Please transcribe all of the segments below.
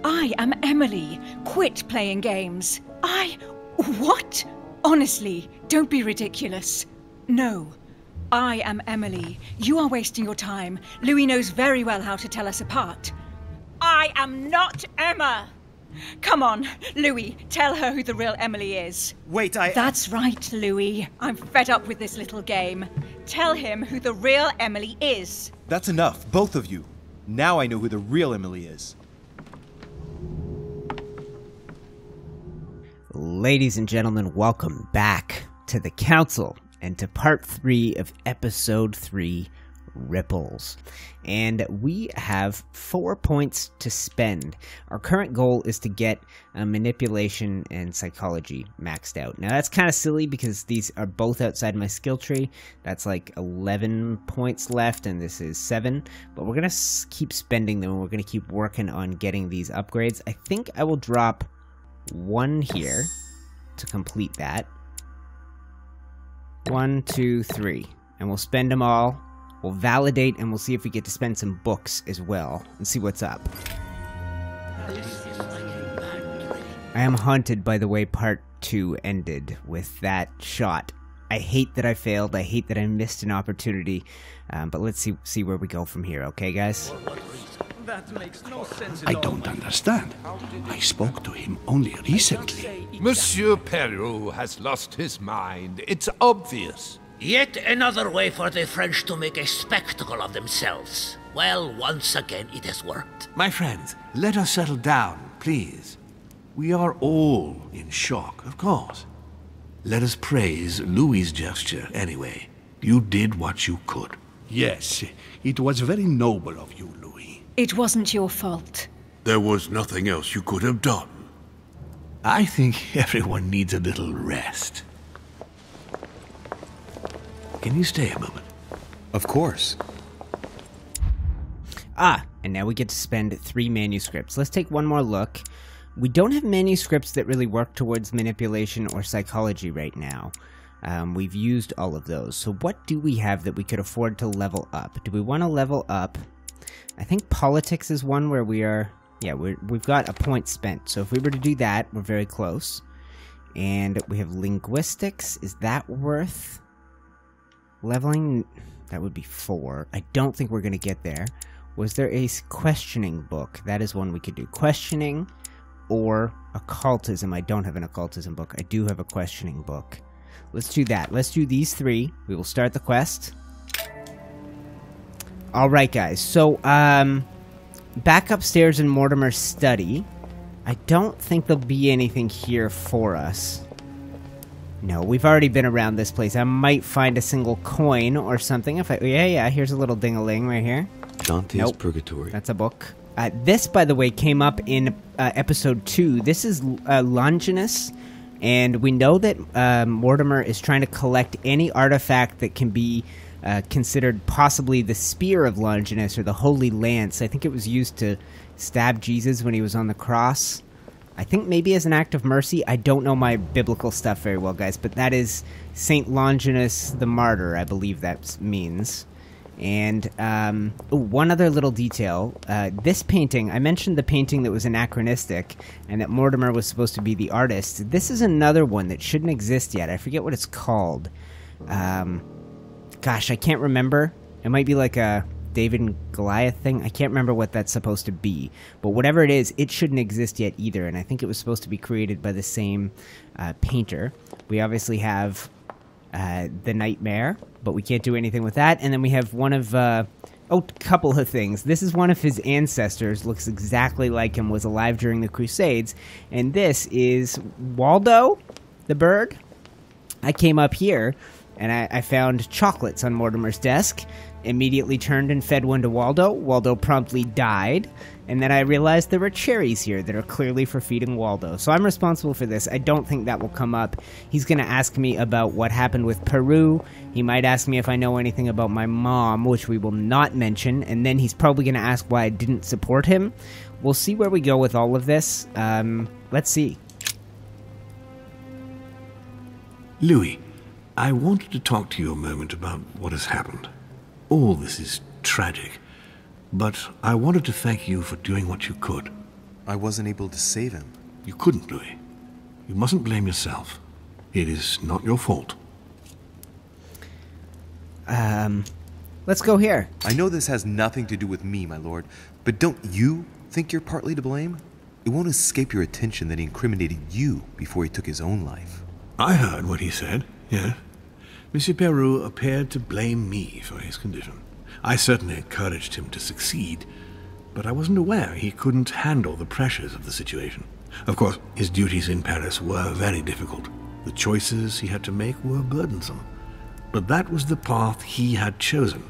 I am Emily. Quit playing games. What? Honestly, don't be ridiculous. No. I am Emily. You are wasting your time. Louis knows very well how to tell us apart. I am not Emma! Come on, Louis, tell her who the real Emily is. Wait, That's right, Louis. I'm fed up with this little game. Tell him who the real Emily is. That's enough, both of you. Now I know who the real Emily is. Ladies and gentlemen, welcome back to the Council and to part 3 of episode 3, Ripples. And we have 4 points to spend. Our current goal is to get manipulation and psychology maxed out. Now that's kind of silly because these are both outside my skill tree. That's like 11 points left and this is 7. But we're going to keep spending them and we're going to keep working on getting these upgrades. I think I will drop 1 here to complete that. 1, 2, 3. And we'll spend them all. We'll validate and we'll see if we get to spend some books as well and see what's up. I am haunted by the way part 2 ended with that shot. I hate that I failed. I hate that I missed an opportunity. But let's see where we go from here, okay, guys? That makes no sense I don't understand. I spoke to him only recently. Monsieur Perrault has lost his mind. It's obvious. Yet another way for the French to make a spectacle of themselves. Well, once again it has worked. My friends, let us settle down, please. We are all in shock, of course. Let us praise Louis' gesture anyway. You did what you could. Yes, it was very noble of you, Louis. It wasn't your fault. There was nothing else you could have done. I think everyone needs a little rest. Can you stay a moment? Of course. And now we get to spend 3 manuscripts. Let's take one more look. We don't have manuscripts that really work towards manipulation or psychology right now. We've used all of those. So what do we have that we could afford to level up? Do we want to level up? I think politics is one where we are... Yeah, we've got a point spent. So if we were to do that, we're very close. And we have linguistics. Is that worth... leveling? That would be 4. I don't think we're going to get there. Was there a questioning book? That is one we could do. Questioning or occultism. I don't have an occultism book. I do have a questioning book. Let's do that. Let's do these 3. We will start the quest. Alright, guys. So, back upstairs in Mortimer's study. I don't think there'll be anything here for us. No, we've already been around this place. I might find a single coin or something. If I, yeah, here's a little ding-a-ling right here. Dante's Purgatory. That's a book. This, by the way, came up in episode 2. This is Longinus, and we know that Mortimer is trying to collect any artifact that can be considered possibly the Spear of Longinus or the Holy Lance. I think it was used to stab Jesus when he was on the cross. I think maybe as an act of mercy. I don't know my biblical stuff very well, guys, but that is Saint Longinus the Martyr, I believe that means. And one other little detail. This painting, I mentioned the painting that was anachronistic and that Mortimer was supposed to be the artist. This is another one that shouldn't exist yet. I forget what it's called. Gosh, I can't remember. It might be like a David and Goliath thing. I can't remember what that's supposed to be. But whatever it is, it shouldn't exist yet either. And I think it was supposed to be created by the same painter. We obviously have the Nightmare, but we can't do anything with that. And then we have one of... a couple of things. This is one of his ancestors. Looks exactly like him. Was alive during the Crusades. And this is Waldo, the bird. I came up here... and I found chocolates on Mortimer's desk, immediately turned and fed one to Waldo. Waldo promptly died, and then I realized there were cherries here that are clearly for feeding Waldo. So I'm responsible for this. I don't think that will come up. He's going to ask me about what happened with Peru. He might ask me if I know anything about my mom, which we will not mention, and then he's probably going to ask why I didn't support him. We'll see where we go with all of this. Let's see. Louis, I wanted to talk to you a moment about what has happened. All this is tragic, but I wanted to thank you for doing what you could. I wasn't able to save him. You couldn't, Louis. You mustn't blame yourself. It is not your fault. Let's go here. I know this has nothing to do with me, my lord, but don't you think you're partly to blame? It won't escape your attention that he incriminated you before he took his own life. I heard what he said, yes. Monsieur Peru appeared to blame me for his condition. I certainly encouraged him to succeed, but I wasn't aware he couldn't handle the pressures of the situation. Of course, his duties in Paris were very difficult. The choices he had to make were burdensome. But that was the path he had chosen.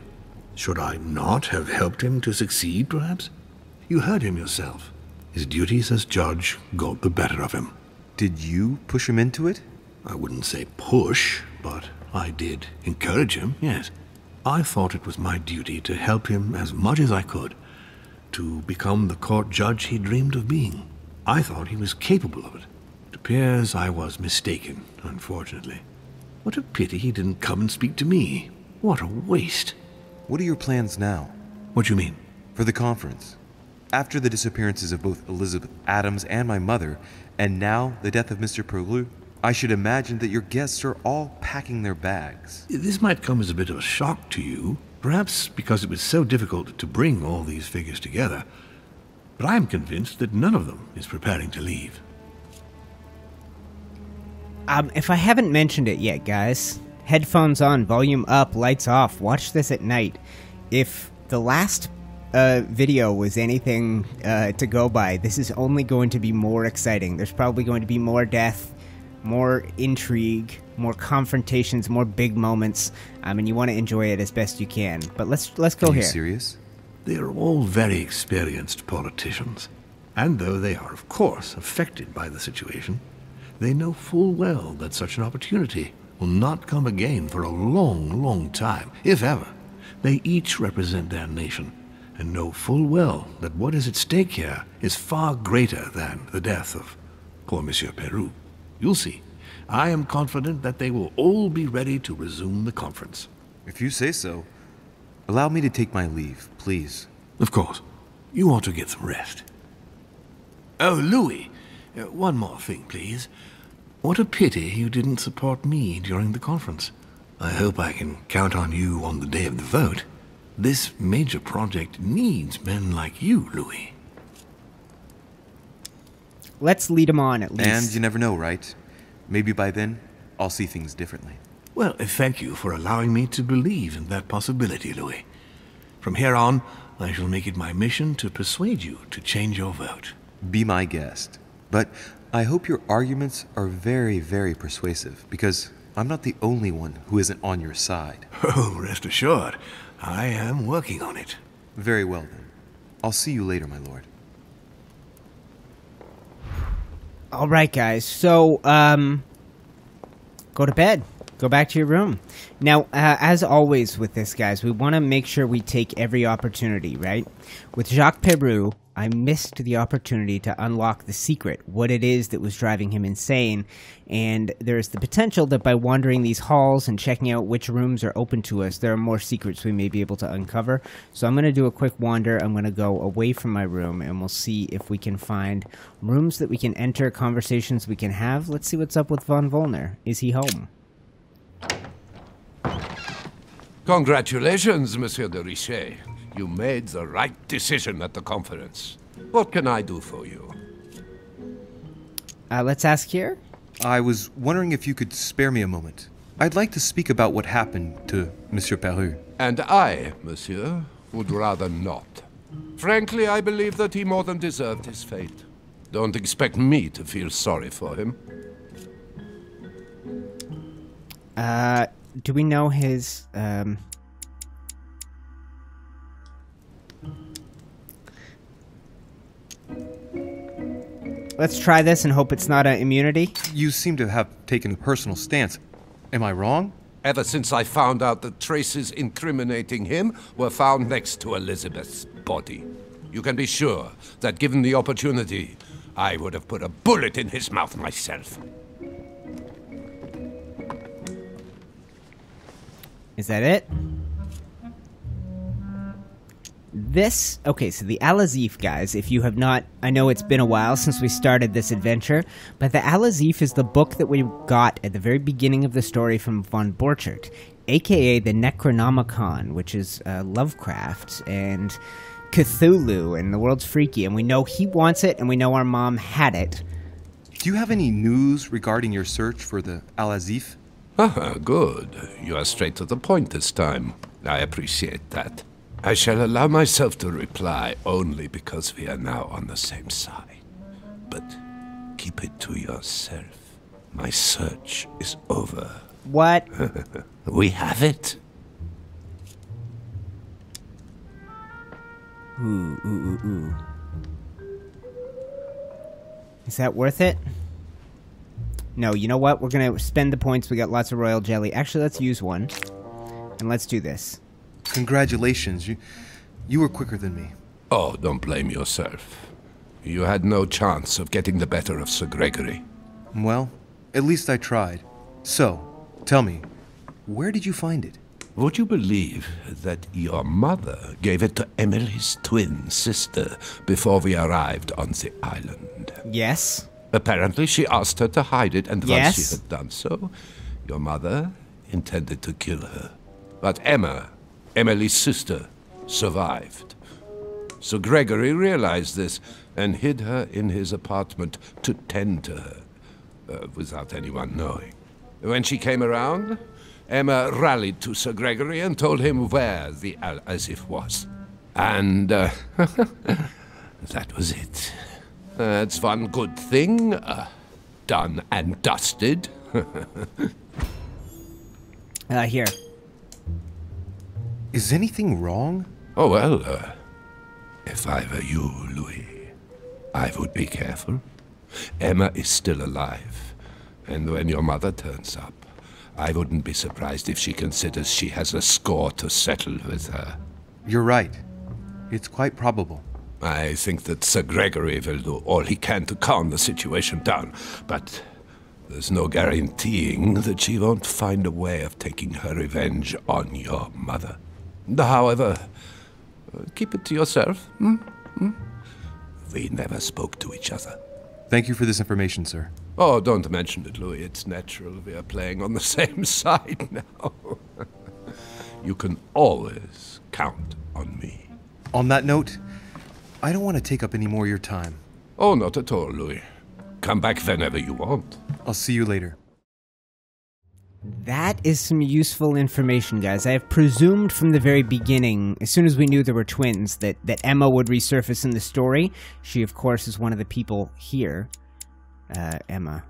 Should I not have helped him to succeed, perhaps? You heard him yourself. His duties as judge got the better of him. Did you push him into it? I wouldn't say push, but I did encourage him, yes. I thought it was my duty to help him as much as I could, to become the court judge he dreamed of being. I thought he was capable of it. It appears I was mistaken, unfortunately. What a pity he didn't come and speak to me. What a waste. What are your plans now? What do you mean? For the conference. After the disappearances of both Elizabeth Adams and my mother, and now the death of Mr. Perlu, I should imagine that your guests are all packing their bags. This might come as a bit of a shock to you, perhaps because it was so difficult to bring all these figures together. But I am convinced that none of them is preparing to leave. If I haven't mentioned it yet, guys, headphones on, volume up, lights off, watch this at night. If the last video was anything to go by, this is only going to be more exciting. There's probably going to be more death, more intrigue, more confrontations, more big moments, and you want to enjoy it as best you can. But let's go here. Are you serious? They are all very experienced politicians, and though they are, of course, affected by the situation, they know full well that such an opportunity will not come again for a long, long time, if ever. They each represent their nation, and know full well that what is at stake here is far greater than the death of poor Monsieur Peru. You'll see. I am confident that they will all be ready to resume the conference. If you say so. Allow me to take my leave, please. Of course. You ought to get some rest. Oh, Louis, one more thing, please. What a pity you didn't support me during the conference. I hope I can count on you on the day of the vote. This major project needs men like you, Louis. Let's lead him on, at least. And you never know, right? Maybe by then, I'll see things differently. Well, thank you for allowing me to believe in that possibility, Louis. From here on, I shall make it my mission to persuade you to change your vote. Be my guest. But I hope your arguments are very, very persuasive, because I'm not the only one who isn't on your side. Oh, rest assured, I am working on it. Very well, then. I'll see you later, my lord. All right, guys. So, go to bed. Go back to your room. Now, as always with this, guys, we want to make sure we take every opportunity, right? With Jacques Peru, I missed the opportunity to unlock the secret, what it is that was driving him insane, and there's the potential that by wandering these halls and checking out which rooms are open to us, there are more secrets we may be able to uncover. So I'm going to do a quick wander. I'm going to go away from my room, and we'll see if we can find rooms that we can enter, conversations we can have. Let's see what's up with Von Wollner. Is he home? Congratulations, Monsieur de Richet. You made the right decision at the conference. What can I do for you? Let's ask here. I was wondering if you could spare me a moment. I'd like to speak about what happened to Monsieur Peru. And I, monsieur, would rather not. Frankly, I believe that he more than deserved his fate. Don't expect me to feel sorry for him. Do we know his, Let's try this and hope it's not an immunity. You seem to have taken a personal stance. Am I wrong? Ever since I found out that traces incriminating him were found next to Elizabeth's body. You can be sure that given the opportunity, I would have put a bullet in his mouth myself. Is that it? Okay, so the Azif, guys, if you have not, I know it's been a while since we started this adventure, but the Azif is the book that we got at the very beginning of the story from von Borchert, aka the Necronomicon, which is Lovecraft and Cthulhu, and the world's freaky, and we know he wants it, and we know our mom had it. Do you have any news regarding your search for the Azif? Ah, good. You are straight to the point this time. I appreciate that. I shall allow myself to reply only because we are now on the same side. But keep it to yourself. My search is over. What? We have it. Ooh. Is that worth it? No, you know what? We're gonna spend the points. We got lots of royal jelly. Actually, let's use one. And let's do this. Congratulations. You were quicker than me. Oh, don't blame yourself. You had no chance of getting the better of Sir Gregory. Well, at least I tried. So, tell me, where did you find it? Would you believe that your mother gave it to Emily's twin sister before we arrived on the island? Yes. Apparently she asked her to hide it, and Yes. once she had done so, your mother intended to kill her. But Emma, Emily's sister, survived. So Gregory realized this and hid her in his apartment to tend to her, without anyone knowing. When she came around, Emma rallied to Sir Gregory and told him where the Azif was. And that was it. That's one good thing. Done and dusted. Here. Is anything wrong? Oh, well, if I were you, Louis, I would be careful. Emma is still alive, and when your mother turns up, I wouldn't be surprised if she considers she has a score to settle with her. You're right. It's quite probable. I think that Sir Gregory will do all he can to calm the situation down, but there's no guaranteeing that she won't find a way of taking her revenge on your mother. However, keep it to yourself. We never spoke to each other. Thank you for this information, sir. Oh, don't mention it, Louis. It's natural. We are playing on the same side now. You can always count on me. On that note, I don't want to take up any more of your time. Oh, not at all, Louis. Come back whenever you want. I'll see you later. That is some useful information, guys. I have presumed from the very beginning, as soon as we knew there were twins, that Emma would resurface in the story. She, of course, is one of the people here. Emma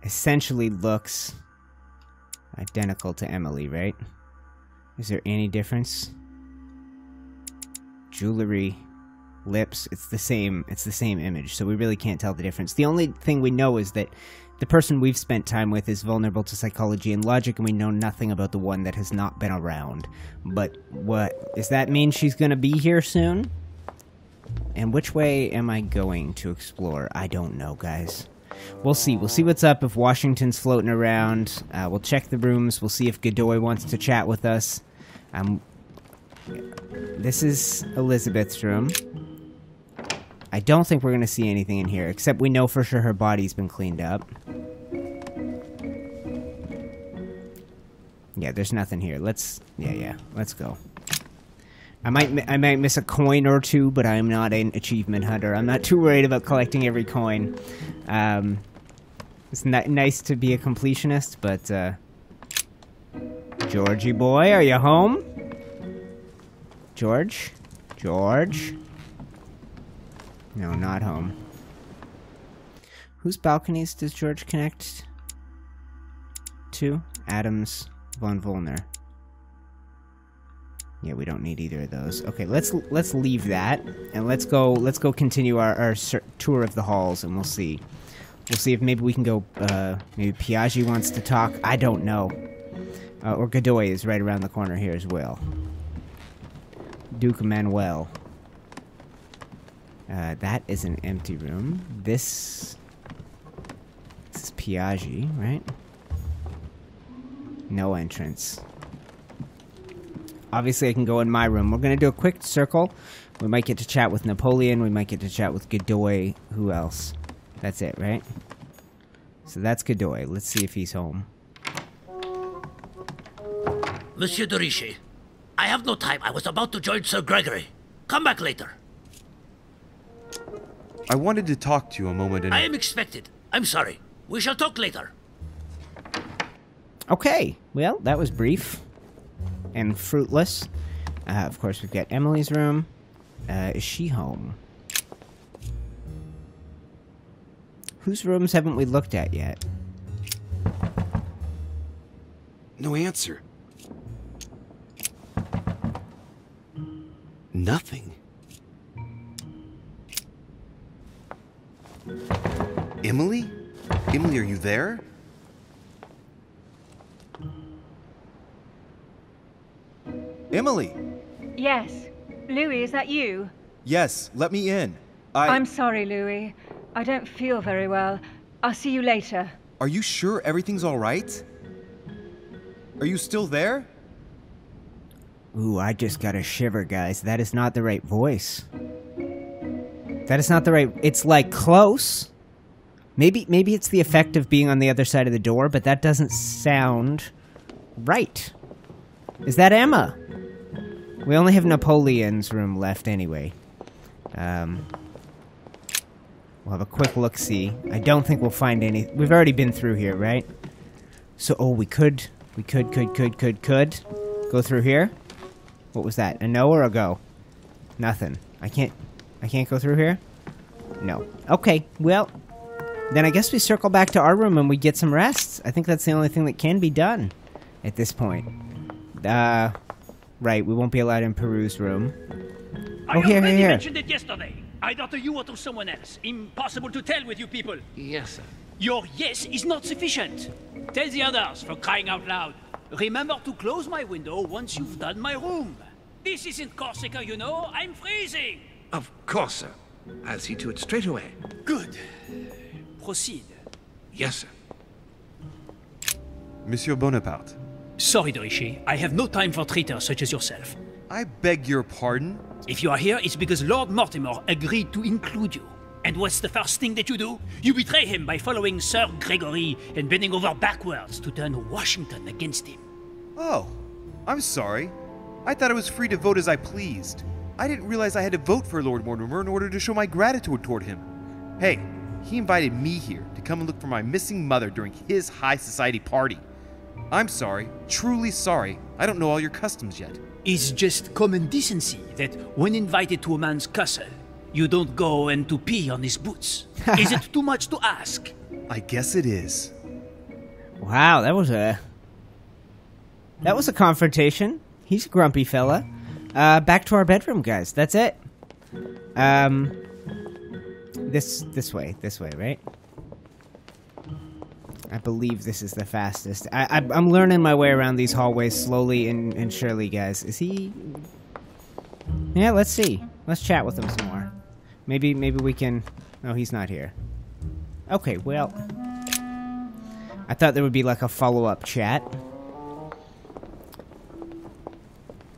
essentially looks identical to Emily, right? Is there any difference? Jewelry, lips, it's the same image, so we really can't tell the difference. The only thing we know is that the person we've spent time with is vulnerable to psychology and logic, and we know nothing about the one that has not been around. But what does that mean? She's gonna be here soon? And which way am I going to explore? I don't know, guys. We'll see. We'll see what's up if Washington's floating around. We'll check the rooms. We'll see if Godoy wants to chat with us. This is Elizabeth's room. I don't think we're going to see anything in here, except we know for sure her body's been cleaned up. Yeah, there's nothing here. Let's go. I might miss a coin or two, but I'm not an achievement hunter. I'm not too worried about collecting every coin. It's nice to be a completionist, but Georgie boy, are you home? George? No, not home. Whose balconies does George connect to? Adams, von Wollner. Yeah, we don't need either of those. Okay, let's leave that and let's go continue our tour of the halls, and we'll see if maybe we can go. Maybe Piaggi wants to talk. I don't know. Or Godoy is right around the corner here as well. Duke Manuel. That is an empty room. This is Piaggi, right? No entrance. obviously I can go in my room. We're going to do a quick circle. We might get to chat with Napoleon. We might get to chat with Godoy. Who else? That's it, right? So that's Godoy. Let's see if he's home. Monsieur de Richet, I have no time. I was about to join Sir Gregory. Come back later. I wanted to talk to you a moment and... I am expected. I'm sorry. We shall talk later. Okay. Well, that was brief and fruitless. Of course, we've got Emily's room. Is she home? Whose rooms haven't we looked at yet? No answer. Nothing. Emily? Emily, are you there? Emily! Yes. Louis, is that you? Yes, let me in. I'm sorry, Louis. I don't feel very well. I'll see you later. Are you sure everything's all right? Are you still there? Ooh, I just got a shiver, guys. That is not the right voice. That is not the right... It's, like, close. Maybe it's the effect of being on the other side of the door, but that doesn't sound right. Is that Emma? We only have Napoleon's room left anyway. We'll have a quick look-see. I don't think we'll find any... We've already been through here, right? So, oh, we could go through here. What was that? A no or a go? Nothing. I can't go through here? No. Okay, well, then I guess we circle back to our room and we get some rest. I think that's the only thing that can be done at this point. Right, we won't be allowed in Peru's room. I here. mentioned it yesterday. Either to you or to someone else. Impossible to tell with you people. Yes, sir. Your yes is not sufficient. Tell the others, for crying out loud. Remember to close my window once you've done my room. This isn't Corsica, you know. I'm freezing. Of course, sir. I'll see to it straight away. Good. Proceed. Yes, sir. Monsieur Bonaparte. Sorry, de Richet. I have no time for traitors such as yourself. I beg your pardon? If you are here, it's because Lord Mortimer agreed to include you. And what's the first thing that you do? You betray him by following Sir Gregory and bending over backwards to turn Washington against him. Oh, I'm sorry. I thought I was free to vote as I pleased. I didn't realize I had to vote for Lord Mortimer in order to show my gratitude toward him. Hey, he invited me here to come and look for my missing mother during his high society party. I'm sorry, truly sorry. I don't know all your customs yet. It's just common decency that when invited to a man's castle, you don't go and to pee on his boots. Is it too much to ask? I guess it is. Wow, that was a confrontation. He's a grumpy fella. Back to our bedroom, guys. That's it. This way, right? I believe this is the fastest. I'm learning my way around these hallways slowly and surely, guys. Is he... Yeah, let's see. Let's chat with him some more. Maybe we can... No, he's not here. Okay, well... I thought there would be like a follow-up chat.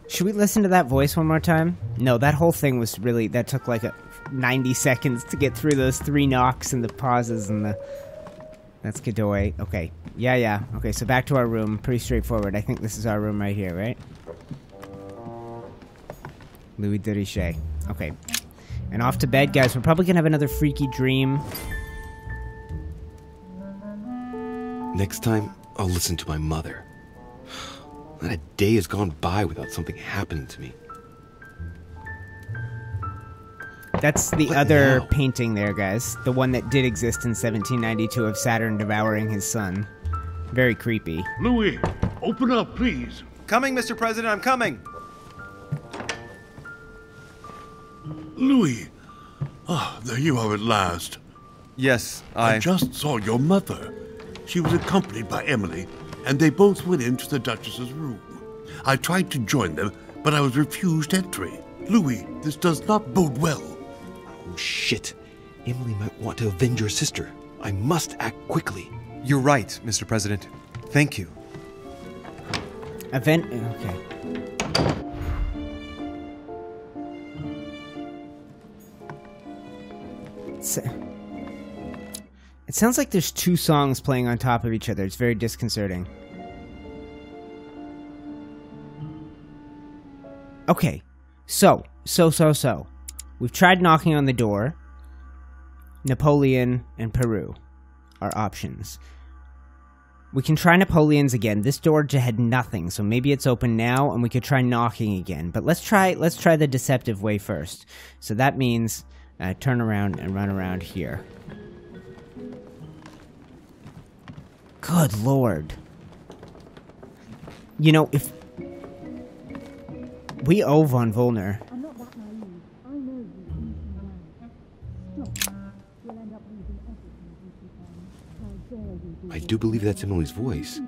Should we listen to that voice one more time? No, that whole thing was really... That took like 90 seconds to get through those 3 knocks and the pauses and the... That's Godoy. Okay. Yeah. Okay, so back to our room. Pretty straightforward. I think this is our room right here, right? Louis de Richet. Okay. And off to bed, guys. We're probably gonna have another freaky dream. Next time, I'll listen to my mother. Not a day has gone by without something happening to me. That's the other painting there, guys. The one that did exist in 1792 of Saturn devouring his son. Very creepy. Louis, open up, please. Coming, Mr. President, I'm coming. Louis. Ah, there you are at last. Yes, I just saw your mother. She was accompanied by Emily, and they both went into the Duchess's room. I tried to join them, but I was refused entry. Louis, this does not bode well. Oh, shit. Emily might want to avenge her sister. I must act quickly. You're right, Mr. President. Thank you. Okay. It sounds like there's two songs playing on top of each other. It's very disconcerting. Okay, so. We've tried knocking on the door. Napoleon and Peru are options. We can try Napoleon's again. This door had nothing, so maybe it's open now, and we could try knocking again. But let's try the deceptive way first. So that means turn around and run around here. Good lord. You know, if we owe von Wollner. I do believe that's Emily's voice.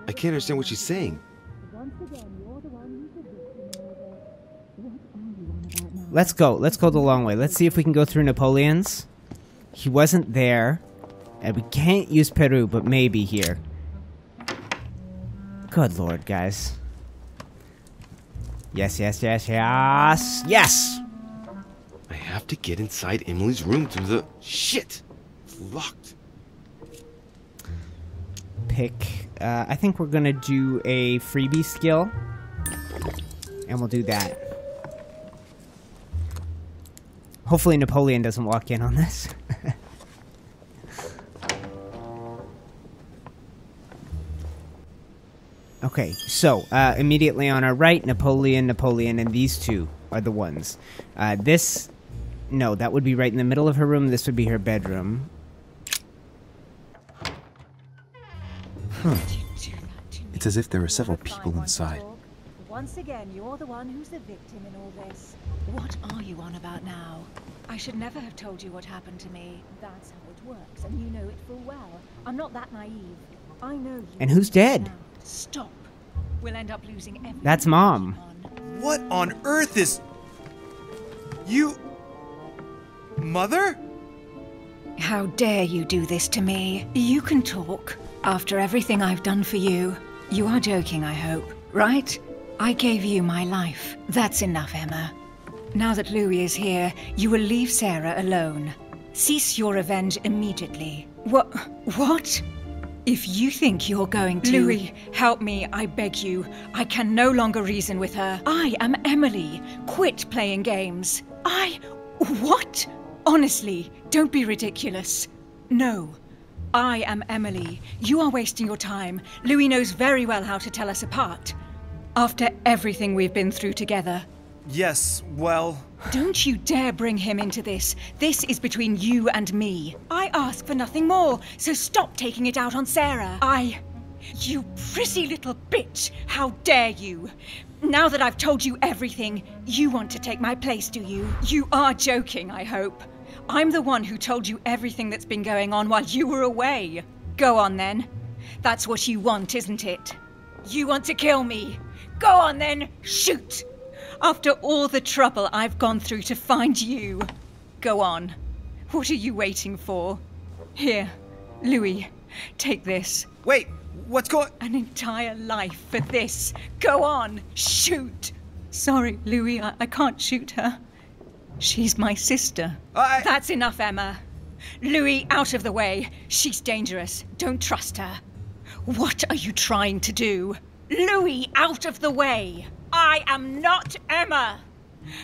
I can't understand what she's saying. Let's go the long way. Let's see if we can go through Napoleon's. He wasn't there. And we can't use Peru, but maybe here. Good lord, guys. Yes! Yes! I have to get inside Emily's room through the... Shit! It's locked. Pick... I think we're gonna do a freebie skill. And we'll do that. Hopefully Napoleon doesn't walk in on this. Okay, so, immediately on our right, Napoleon, and these two are the ones. No, that would be right in the middle of her room. This would be her bedroom. It's as if there are several people inside. Once again, you're the one who's the victim in all this. What are you on about now? I should never have told you what happened to me. That's how it works, and you know it full well. I'm not that naive. I know you. And who's dead? Now. Stop. We'll end up losing everything. That's Mom. What on earth is... You... Mother? How dare you do this to me? You can talk. After everything I've done for you. You are joking, I hope. Right? I gave you my life. That's enough, Emma. Now that Louis is here, you will leave Sarah alone. Cease your revenge immediately. What? If you think you're going to... Louis, help me, I beg you. I can no longer reason with her. I am Emily. Quit playing games. What? Honestly, don't be ridiculous. No. I am Emily. You are wasting your time. Louis knows very well how to tell us apart. After everything we've been through together. Yes, well... Don't you dare bring him into this. This is between you and me. I ask for nothing more, so stop taking it out on Sarah. You prissy little bitch! How dare you! Now that I've told you everything, you want to take my place, do you? You are joking, I hope. I'm the one who told you everything that's been going on while you were away. Go on then. That's what you want, isn't it? You want to kill me. Go on then, shoot! After all the trouble I've gone through to find you. Go on. What are you waiting for? Here, Louis, take this. Wait, what's going... An entire life for this. Go on, shoot. Sorry, Louis, I can't shoot her. She's my sister. That's enough, Emma. Louis, out of the way. She's dangerous. Don't trust her. What are you trying to do? Louis, out of the way. I am not Emma!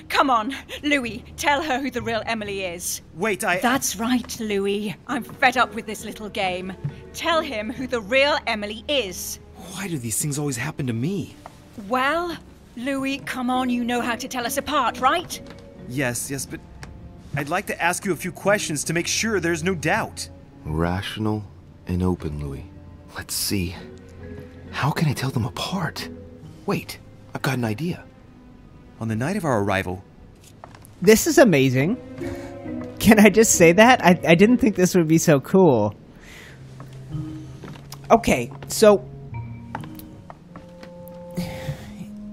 Come on, Louis, tell her who the real Emily is. Wait, That's right, Louis. I'm fed up with this little game. Tell him who the real Emily is. Why do these things always happen to me? Well, Louis, come on, you know how to tell us apart, right? Yes, but... I'd like to ask you a few questions to make sure there's no doubt. Rational and open, Louis. Let's see. How can I tell them apart? Wait. I've got an idea. On the night of our arrival... This is amazing. Can I just say that? I didn't think this would be so cool. Okay, so...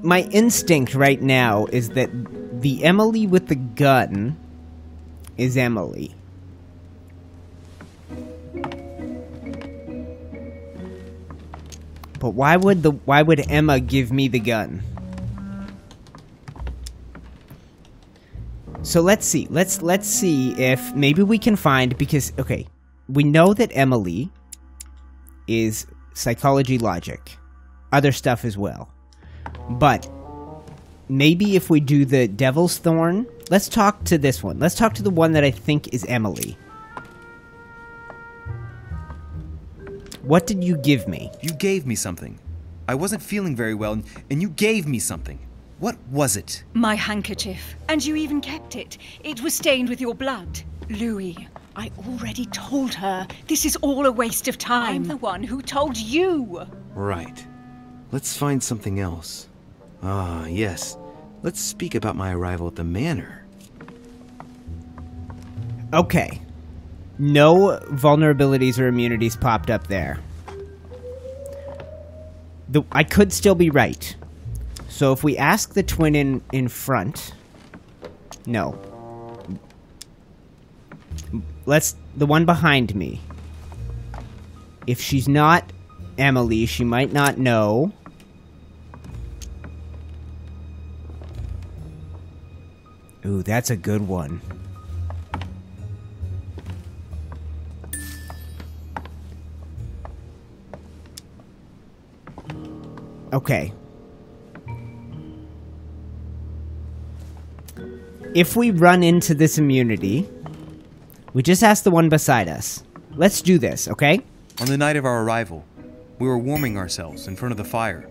My instinct right now is that the Emily with the gun is Emily. But why would Emma give me the gun? So let's see. Let's see if maybe we can find, because okay, we know that Emily is psychology logic, other stuff as well. But maybe if we do the Devil's Thorn, let's talk to this one. Let's talk to the one that I think is Emily. What did you give me? You gave me something. I wasn't feeling very well, and you gave me something. What was it? My handkerchief. And you even kept it. It was stained with your blood. Louis, I already told her. This is all a waste of time. I'm the one who told you. Right. Let's find something else. Ah, yes. Let's speak about my arrival at the manor. Okay. No vulnerabilities or immunities popped up there. I could still be right. So if we ask the twin in front... No. The one behind me. If she's not Emily, she might not know. Ooh, that's a good one. Okay. If we run into this immunity, we just ask the one beside us. Let's do this, okay? On the night of our arrival, we were warming ourselves in front of the fire.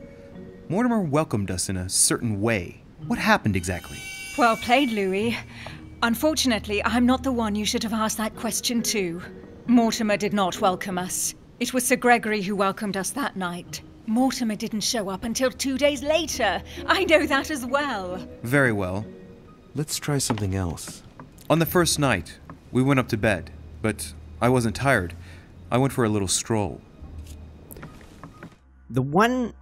Mortimer welcomed us in a certain way. What happened exactly? Well played, Louis. Unfortunately, I'm not the one you should have asked that question to. Mortimer did not welcome us. It was Sir Gregory who welcomed us that night. Mortimer didn't show up until 2 days later. I know that as well. Very well. Let's try something else. On the first night, we went up to bed, but I wasn't tired. I went for a little stroll. The one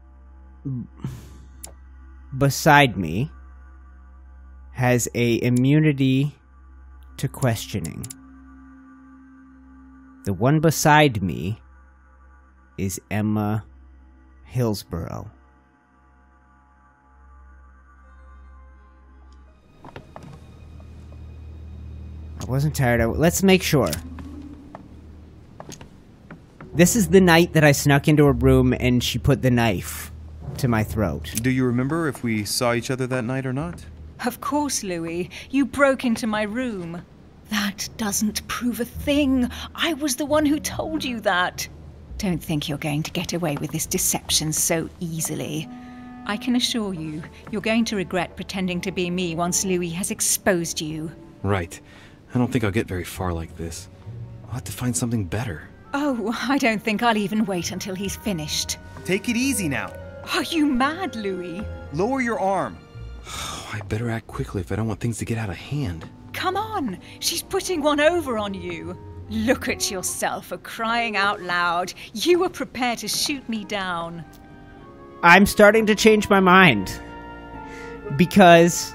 beside me has a immunity to questioning. The one beside me is Emma Hillsborrow. I wasn't tired. Let's make sure. This is the night that I snuck into her room and she put the knife to my throat. Do you remember if we saw each other that night or not? Of course, Louis. You broke into my room. That doesn't prove a thing. I was the one who told you that. Don't think you're going to get away with this deception so easily. I can assure you, you're going to regret pretending to be me once Louis has exposed you. Right. I don't think I'll get very far like this. I'll have to find something better. Oh, I don't think I'll even wait until he's finished. Take it easy now. Are you mad, Louis? Lower your arm. I better act quickly if I don't want things to get out of hand. Come on, she's putting one over on you. Look at yourself for crying out loud. You were prepared to shoot me down. I'm starting to change my mind. Because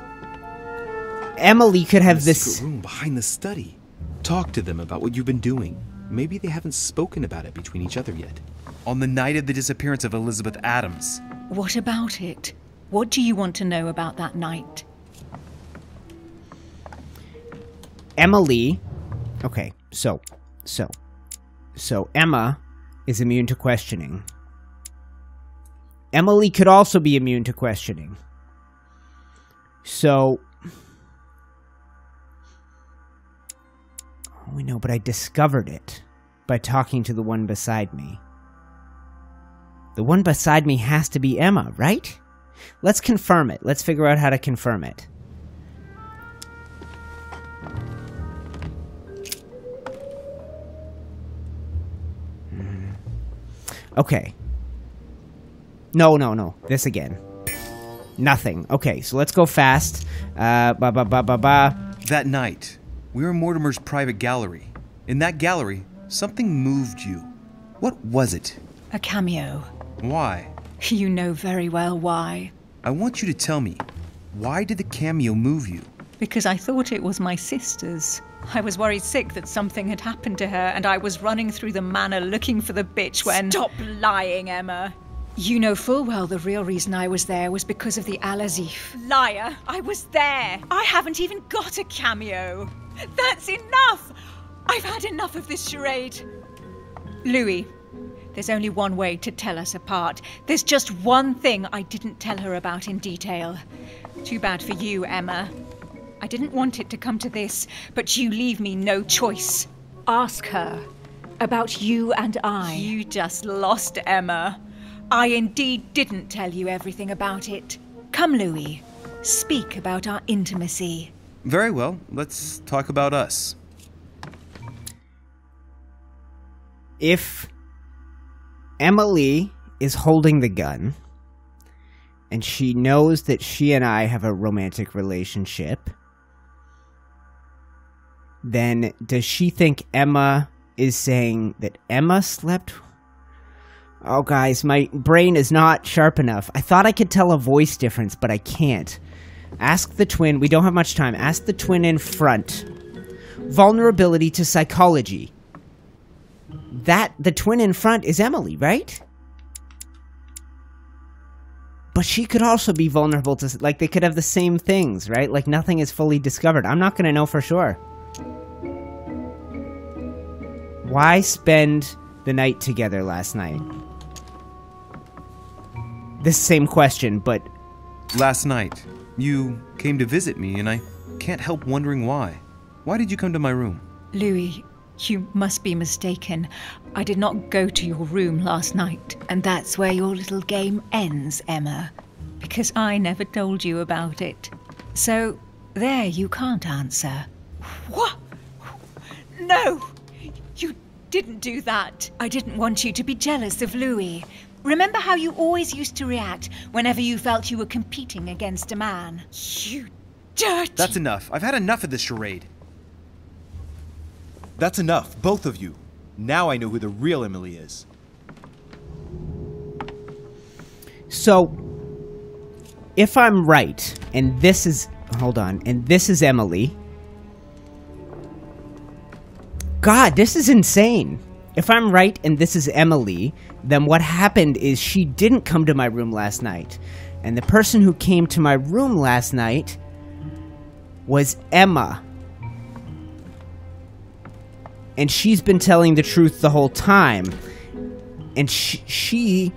Emily could have this secret room behind the study. Talk to them about what you've been doing. Maybe they haven't spoken about it between each other yet. On the night of the disappearance of Elizabeth Adams. What about it? What do you want to know about that night? Emily. Okay, so Emma is immune to questioning. Emily could also be immune to questioning. So we know, but I discovered it by talking to the one beside me. The one beside me has to be Emma, right? Let's confirm it. Let's figure out how to confirm it. Okay. No. This again. Nothing. Okay, so let's go fast. That night, we were in Mortimer's private gallery. In that gallery, something moved you. What was it? A cameo. Why? You know very well why. I want you to tell me, why did the cameo move you? Because I thought it was my sister's. I was worried sick that something had happened to her, and I was running through the manor looking for the bitch when... Stop lying, Emma. You know full well the real reason I was there was because of the Azif. Liar! I was there! I haven't even got a cameo! That's enough! I've had enough of this charade. Louis, there's only one way to tell us apart. There's just one thing I didn't tell her about in detail. Too bad for you, Emma. I didn't want it to come to this, but you leave me no choice. Ask her about you and I. You just lost, Emma. I indeed didn't tell you everything about it. Come, Louis. Speak about our intimacy. Very well. Let's talk about us. If Emily is holding the gun, and she knows that she and I have a romantic relationship, then does she think Emma is saying that Emma slept? Oh, guys, my brain is not sharp enough. I thought I could tell a voice difference, but I can't. Ask the twin. We don't have much time. Ask the twin in front. Vulnerability to psychology. The twin in front is Emily, right? But she could also be vulnerable to, like, they could have the same things, right? Like, nothing is fully discovered. I'm not going to know for sure. Why spend the night together last night? This same question, but... Last night, you came to visit me, and I can't help wondering why. Why did you come to my room? Louis, you must be mistaken. I did not go to your room last night, and that's where your little game ends, Emma. Because I never told you about it. So, there you can't answer. What? No! You didn't do that. I didn't want you to be jealous of Louis. Remember how you always used to react whenever you felt you were competing against a man? You dirty... That's enough. I've had enough of this charade. That's enough, both of you. Now I know who the real Emily is. So, if I'm right, and this is... Hold on. And this is Emily... God, this is insane. If I'm right and this is Emily, then what happened is she didn't come to my room last night. And the person who came to my room last night was Emma. And she's been telling the truth the whole time. And she...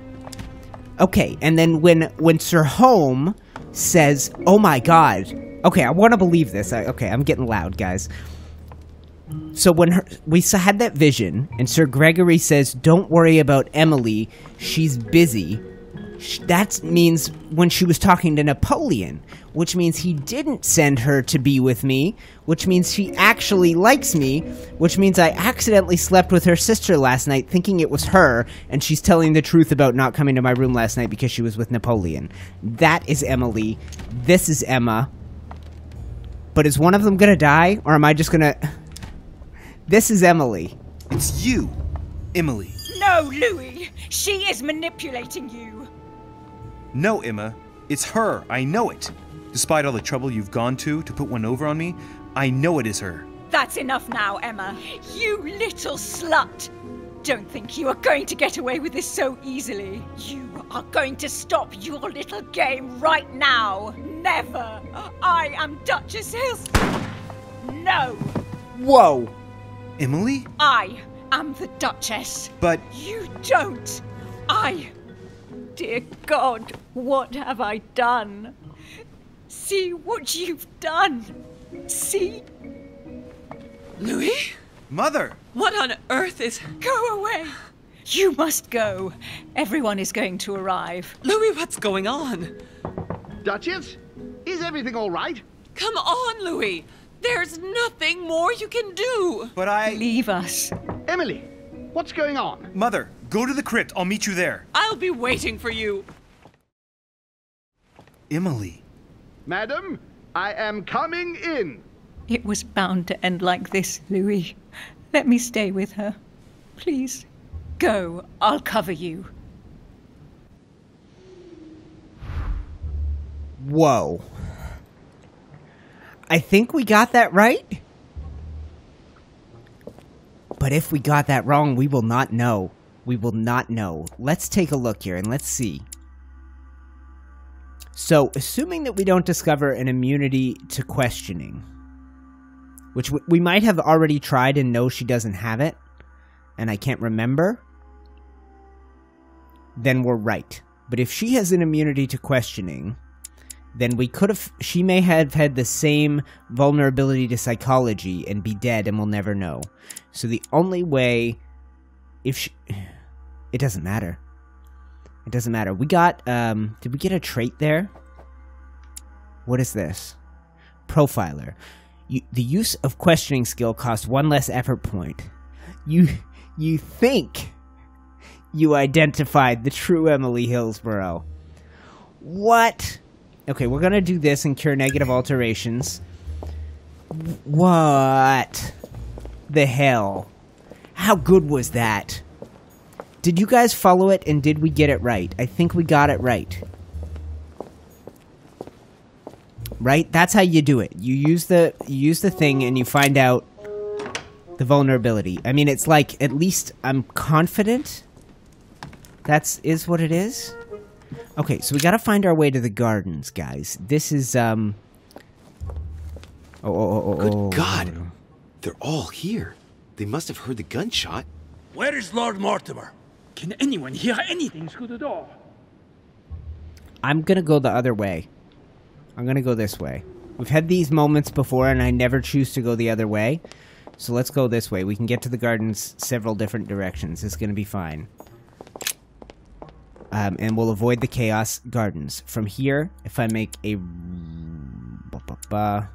Okay, and then when Sir Holm says, oh my god... Okay, I want to believe this. Okay, I'm getting loud, guys. So when we had that vision, and Sir Gregory says, don't worry about Emily, she's busy, that means when she was talking to Napoleon, which means he didn't send her to be with me, which means she actually likes me, which means I accidentally slept with her sister last night thinking it was her, and she's telling the truth about not coming to my room last night because she was with Napoleon. That is Emily. This is Emma. But is one of them gonna die, or am I just gonna... This is Emily. It's you, Emily. No, Louis! She is manipulating you! No, Emma. It's her. I know it. Despite all the trouble you've gone to put one over on me, I know it is her. That's enough now, Emma. You little slut! Don't think you are going to get away with this so easily. You are going to stop your little game right now. Never! I am Duchess Hillsborrow. No! Whoa! Emily? I am the Duchess. But... You don't. Dear God, what have I done? See what you've done. See? Louis? Mother! What on earth is... Go away. You must go. Everyone is going to arrive. Louis, what's going on? Duchess? Is everything all right? Come on, Louis. There's nothing more you can do. But I... Leave us. Emily, what's going on? Mother, go to the crypt. I'll meet you there. I'll be waiting for you. Emily. Madam, I am coming in. It was bound to end like this, Louis. Let me stay with her. Please. Go. I'll cover you. Whoa. I think we got that right. But if we got that wrong, we will not know. We will not know. Let's take a look here and let's see. So, assuming that we don't discover an immunity to questioning, which we might have already tried and know she doesn't have it, and I can't remember, then we're right. But if she has an immunity to questioning, then she may have had the same vulnerability to psychology and be dead and we'll never know. So the only way, it doesn't matter. It doesn't matter. We got, did we get a trait there? What is this? Profiler. The use of questioning skill costs 1 less effort point. You think you identified the true Emily Hillsborrow. What? Okay, we're gonna do this and cure negative alterations. What the hell? How good was that? Did you guys follow it and did we get it right? I think we got it right. Right? That's how you do it. You use the thing and you find out the vulnerability. I mean, it's like, at least I'm confident is what it is. Okay, so we gotta find our way to the gardens, guys. This is, Good God! They're all here. They must have heard the gunshot. Where is Lord Mortimer? Can anyone hear anything through the door? I'm gonna go the other way. I'm gonna go this way. We've had these moments before, and I never choose to go the other way. So let's go this way. We can get to the gardens several different directions. It's gonna be fine. And we'll avoid the Chaos Gardens. From here, if I make a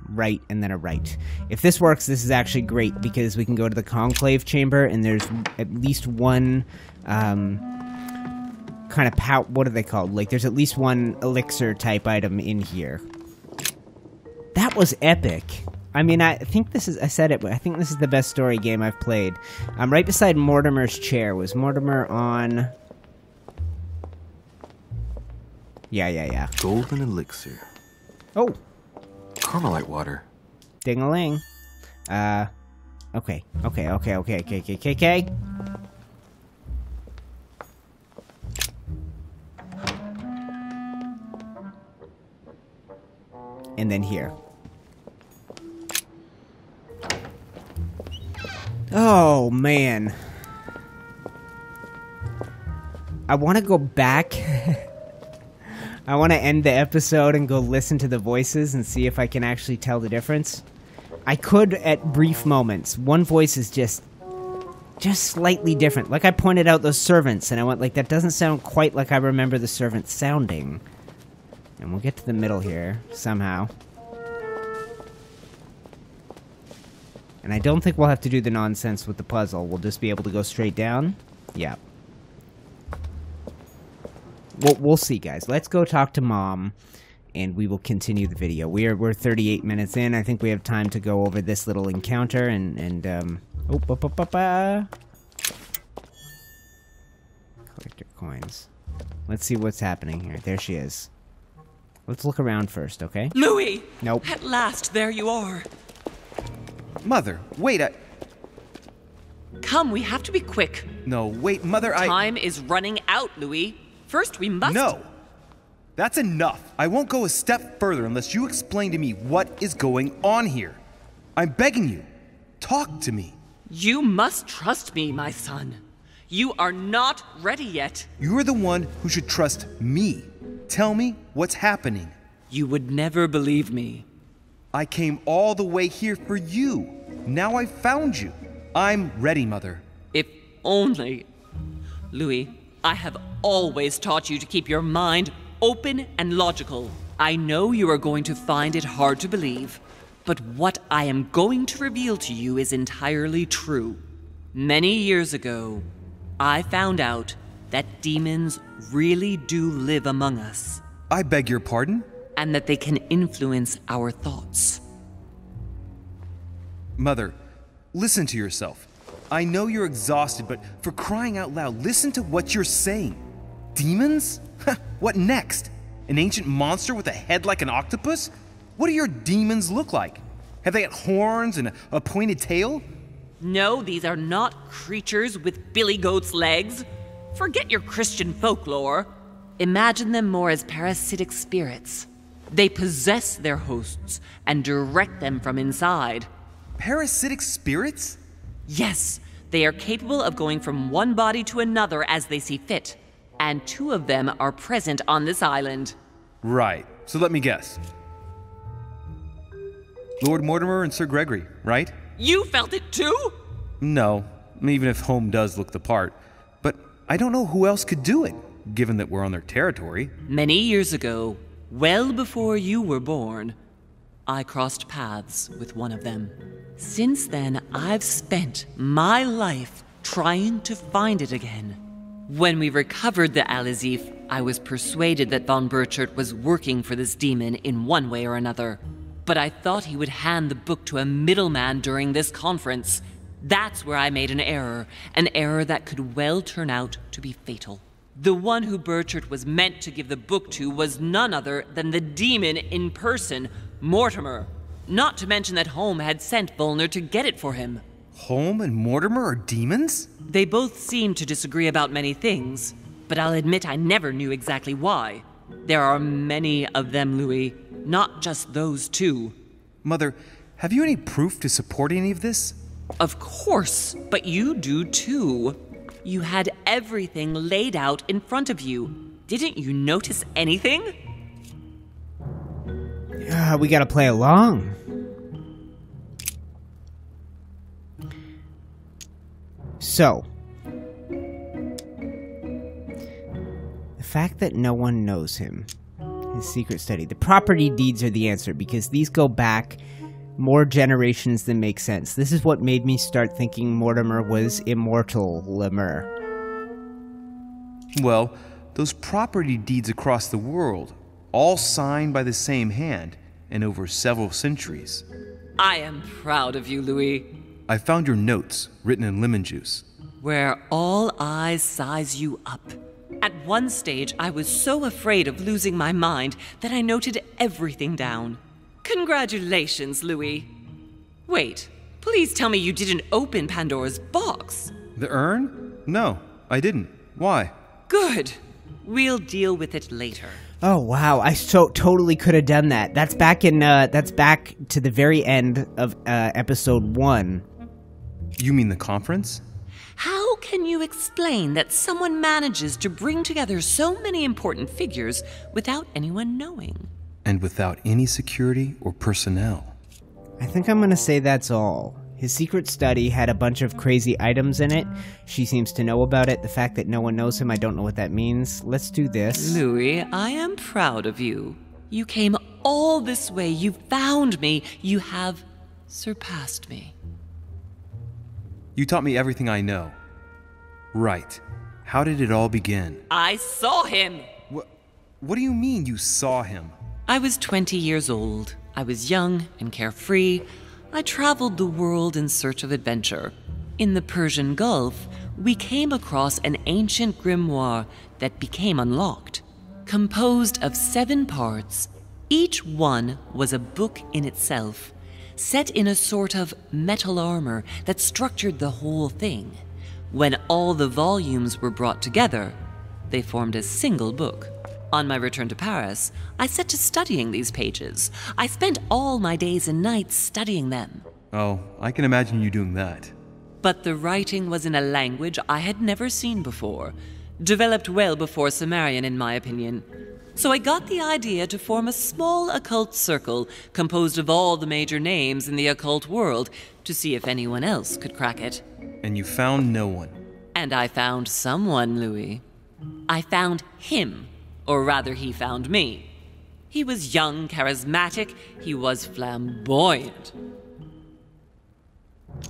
right and then a right. If this works, this is actually great, because we can go to the Conclave Chamber, and there's at least one, kind of what are they called? Like, there's at least one elixir type item in here. That was epic. I mean, I think this is, I said it, but I think this is the best story game I've played. Right beside Mortimer's chair. Was Mortimer on... Yeah. Golden elixir. Oh. Carmelite water. Ding-a-ling. Okay. And then here. Oh, man. I want to go back... I want to end the episode and go listen to the voices and see if I can actually tell the difference. I could at brief moments. One voice is just slightly different. Like I pointed out those servants, and I went like, that doesn't sound quite like I remember the servants sounding. And we'll get to the middle here, somehow. And I don't think we'll have to do the nonsense with the puzzle. We'll just be able to go straight down. Yeah. We'll see, guys. Let's go talk to Mom, and we will continue the video. We're 38 minutes in. I think we have time to go over this little encounter, collector coins. Let's see what's happening here. There she is. Let's look around first, okay? Louis! Nope. At last, there you are. Mother, wait, Come, we have to be quick. No, wait, Mother, Time is running out, Louis. First, we must... No! That's enough. I won't go a step further unless you explain to me what is going on here. I'm begging you. Talk to me. You must trust me, my son. You are not ready yet. You're the one who should trust me. Tell me what's happening. You would never believe me. I came all the way here for you. Now I've found you. I'm ready, Mother. If only... Louis, I have always taught you to keep your mind open and logical. I know you are going to find it hard to believe, but what I am going to reveal to you is entirely true. Many years ago, I found out that demons really do live among us. I beg your pardon? And that they can influence our thoughts. Mother, listen to yourself. I know you're exhausted, but for crying out loud, listen to what you're saying. Demons? What next? An ancient monster with a head like an octopus? What do your demons look like? Have they got horns and a pointed tail? No, these are not creatures with billy goat's legs. Forget your Christian folklore. Imagine them more as parasitic spirits. They possess their hosts and direct them from inside. Parasitic spirits? Yes, they are capable of going from one body to another as they see fit. And 2 of them are present on this island. Right. So let me guess. Lord Mortimer and Sir Gregory, right? You felt it too? No, even if Holm does look the part. But I don't know who else could do it, given that we're on their territory. Many years ago, well before you were born, I crossed paths with one of them. Since then, I've spent my life trying to find it again. When we recovered the Azif, I was persuaded that von Burchard was working for this demon in one way or another. But I thought he would hand the book to a middleman during this conference. That's where I made an error that could well turn out to be fatal. The one who Burchard was meant to give the book to was none other than the demon in person, Mortimer. Not to mention that Holm had sent Wollner to get it for him. Holm and Mortimer are demons? They both seem to disagree about many things, but I'll admit I never knew exactly why. There are many of them, Louis, not just those 2. Mother, have you any proof to support any of this? Of course, but you do too. You had everything laid out in front of you. Didn't you notice anything? We gotta play along. So, the fact that no one knows him, his secret study, the property deeds are the answer, because these go back more generations than make sense. This is what made me start thinking Mortimer was immortal Lemur. Well, those property deeds across the world, all signed by the same hand, and over several centuries. I am proud of you, Louis. I found your notes, written in lemon juice. Where all eyes size you up. At one stage, I was so afraid of losing my mind that I noted everything down. Congratulations, Louis. Wait, please tell me you didn't open Pandora's box. The urn? No, I didn't. Why? Good. We'll deal with it later. Oh wow, I so totally could have done that. That's back to the very end of episode 1. You mean the conference? How can you explain that someone manages to bring together so many important figures without anyone knowing? And without any security or personnel. I think I'm gonna say that's all. His secret study had a bunch of crazy items in it. She seems to know about it. The fact that no one knows him, I don't know what that means. Let's do this. Louis, I am proud of you. You came all this way. You found me. You have surpassed me. You taught me everything I know. Right. How did it all begin? I saw him! What do you mean you saw him? I was 20 years old. I was young and carefree. I traveled the world in search of adventure. In the Persian Gulf, we came across an ancient grimoire that became unlocked. Composed of 7 parts, each one was a book in itself, set in a sort of metal armor that structured the whole thing. When all the volumes were brought together, they formed a single book. On my return to Paris, I set to studying these pages. I spent all my days and nights studying them. Oh, I can imagine you doing that. But the writing was in a language I had never seen before, developed well before Sumerian, in my opinion. So I got the idea to form a small occult circle composed of all the major names in the occult world to see if anyone else could crack it. And you found no one. And I found someone, Louis. I found him. Or rather, he found me. He was young, charismatic. He was flamboyant.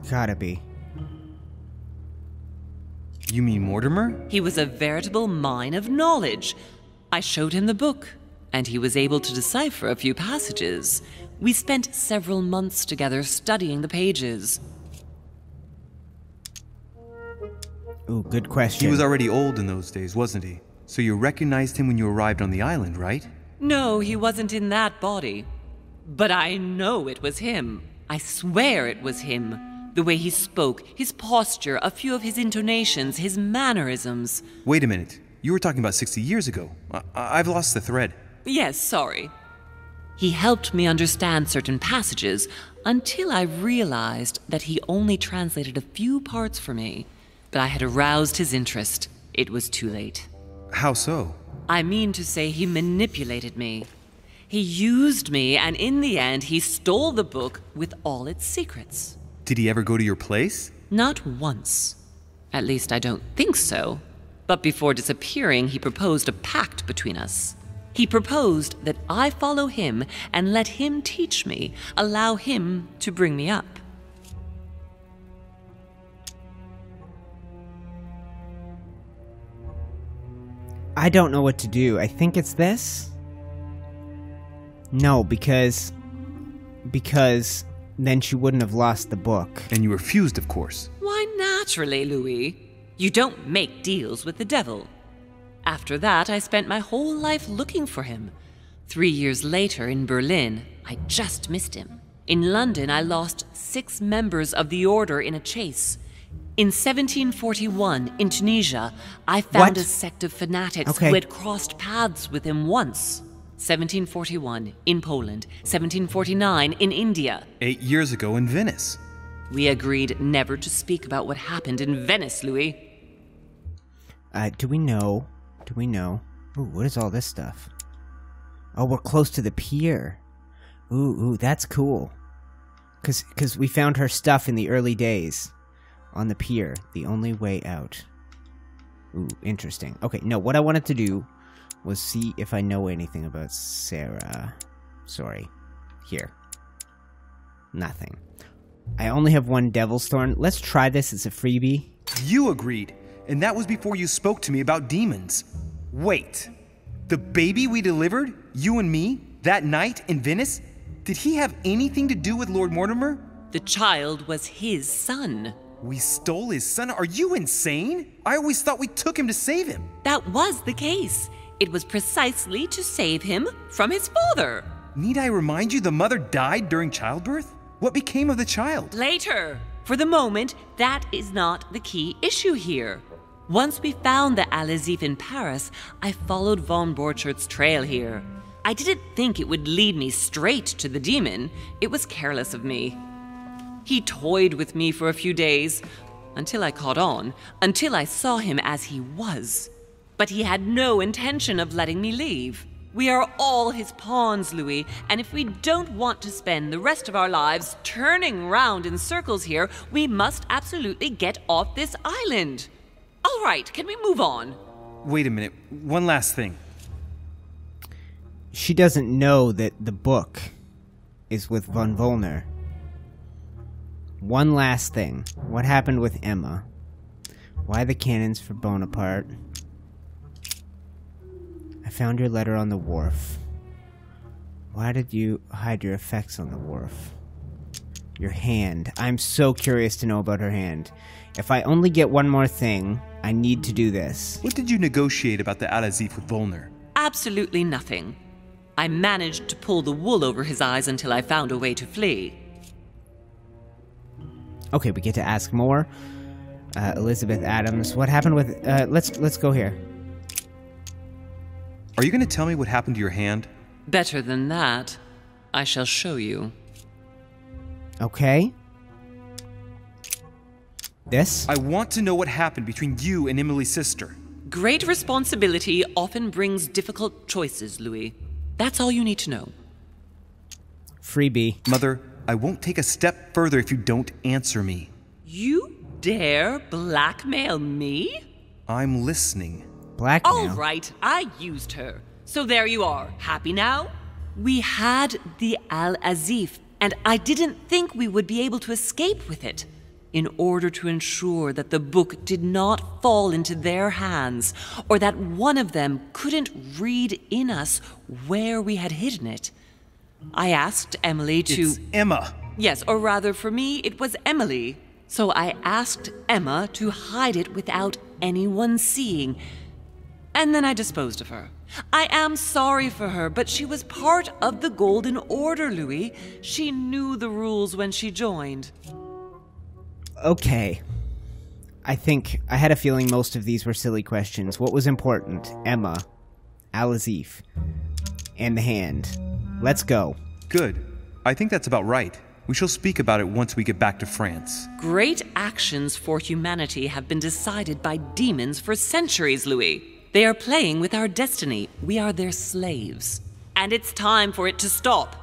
Gotta be. You mean Mortimer? He was a veritable mine of knowledge. I showed him the book, and he was able to decipher a few passages. We spent several months together studying the pages. Ooh, good question. He was already old in those days, wasn't he? So you recognized him when you arrived on the island, right? No, he wasn't in that body. But I know it was him. I swear it was him. The way he spoke, his posture, a few of his intonations, his mannerisms. Wait a minute. You were talking about 60 years ago. I've lost the thread. Yes, sorry. He helped me understand certain passages until I realized that he only translated a few parts for me. But I had aroused his interest. It was too late. How so? I mean to say he manipulated me. He used me, and in the end, he stole the book with all its secrets. Did he ever go to your place? Not once. At least I don't think so. But before disappearing, he proposed a pact between us. He proposed that I follow him and let him teach me, allow him to bring me up. I don't know what to do. I think it's this? No, because then she wouldn't have lost the book. And you refused, of course. Why, naturally, Louis. You don't make deals with the devil. After that, I spent my whole life looking for him. 3 years later, in Berlin, I just missed him. In London, I lost 6 members of the order in a chase. In 1741, in Tunisia, I found a sect of fanatics who had crossed paths with him once. 1741, in Poland. 1749, in India. 8 years ago in Venice. We agreed never to speak about what happened in Venice, Louis. Do we know? Ooh, what is all this stuff? Oh, we're close to the pier. Ooh, that's cool. Cause we found her stuff in the early days. On the pier, the only way out. Ooh, interesting. Okay, no, what I wanted to do was see if I know anything about Sarah. Sorry. Here. Nothing. I only have 1 Devil's Thorn. Let's try this as a freebie. You agreed, and that was before you spoke to me about demons. Wait. The baby we delivered, you and me, that night in Venice, did he have anything to do with Lord Mortimer? The child was his son. We stole his son? Are you insane? I always thought we took him to save him. That was the case. It was precisely to save him from his father. Need I remind you the mother died during childbirth? What became of the child? Later. For the moment, that is not the key issue here. Once we found the Azif in Paris, I followed von Borchart's trail here. I didn't think it would lead me straight to the demon. It was careless of me. He toyed with me for a few days, until I caught on, until I saw him as he was. But he had no intention of letting me leave. We are all his pawns, Louis, and if we don't want to spend the rest of our lives turning round in circles here, we must absolutely get off this island. All right, can we move on? Wait a minute, one last thing. She doesn't know that the book is with von Wollner. One last thing. What happened with Emma? Why the cannons for Bonaparte? I found your letter on the wharf. Why did you hide your effects on the wharf? Your hand. I'm so curious to know about her hand. If I only get one more thing, I need to do this. What did you negotiate about the Azif with Wollner? Absolutely nothing. I managed to pull the wool over his eyes until I found a way to flee. Okay, we get to ask more. Elizabeth Adams. What happened with... let's go here. Are you going to tell me what happened to your hand? Better than that. I shall show you. Okay. This? I want to know what happened between you and Emily's sister. Great responsibility often brings difficult choices, Louis. That's all you need to know. Freebie. Mother, I won't take a step further if you don't answer me. You dare blackmail me? I'm listening. Blackmail? All right, I used her. So there you are. Happy now? We had the Azif, and I didn't think we would be able to escape with it. In order to ensure that the book did not fall into their hands, or that one of them couldn't read in us where we had hidden it, I asked Emily to... It's Emma. Yes, or rather for me, it was Emily. So I asked Emma to hide it without anyone seeing. And then I disposed of her. I am sorry for her, but she was part of the Golden Order, Louis. She knew the rules when she joined. Okay. I think I had a feeling most of these were silly questions. What was important? Emma, Azif, and the hand. Let's go. Good. I think that's about right. We shall speak about it once we get back to France. Great actions for humanity have been decided by demons for centuries, Louis. They are playing with our destiny. We are their slaves. And it's time for it to stop.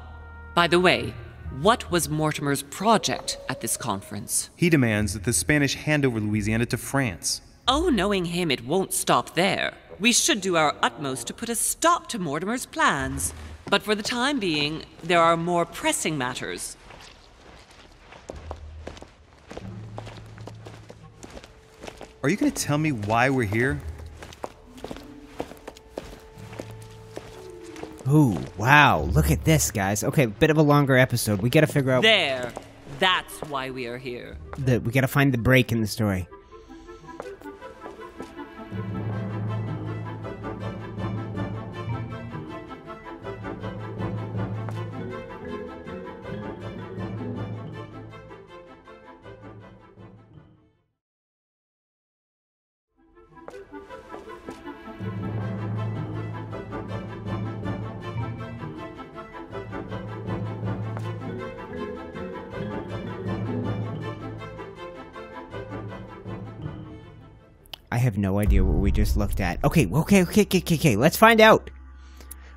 By the way, what was Mortimer's project at this conference? He demands that the Spanish hand over Louisiana to France. Oh, knowing him, it won't stop there. We should do our utmost to put a stop to Mortimer's plans. But for the time being, there are more pressing matters. Are you going to tell me why we're here? Ooh, wow, look at this, guys. Okay, bit of a longer episode. We gotta figure out... There! That's why we are here. We gotta find the break in the story. I have no idea what we just looked at. Okay, let's find out.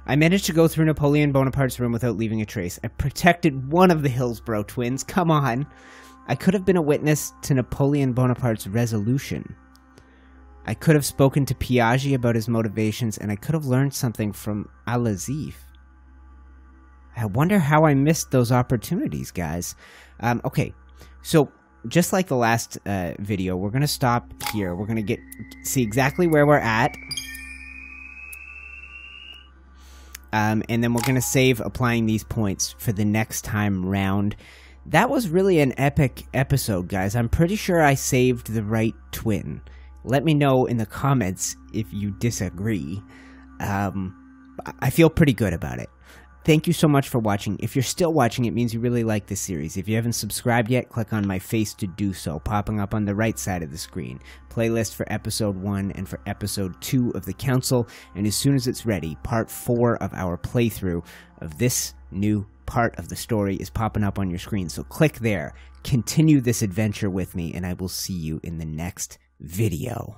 I managed to go through Napoleon Bonaparte's room without leaving a trace. I protected one of the Hillsborough twins. Come on. I could have been a witness to Napoleon Bonaparte's resolution. I could have spoken to Piaggi about his motivations, and I could have learned something from Azif. I wonder how I missed those opportunities, guys. Okay, so... just like the last video, we're going to stop here. We're going to see exactly where we're at. And then we're going to save applying these points for the next time round. That was really an epic episode, guys. I'm pretty sure I saved the right twin. Let me know in the comments if you disagree. I feel pretty good about it. Thank you so much for watching. If you're still watching, it means you really like this series. If you haven't subscribed yet, click on my face to do so, popping up on the right side of the screen. Playlist for episode 1 and for episode 2 of The Council, and as soon as it's ready, part 4 of our playthrough of this new part of the story is popping up on your screen. So click there, continue this adventure with me, and I will see you in the next video.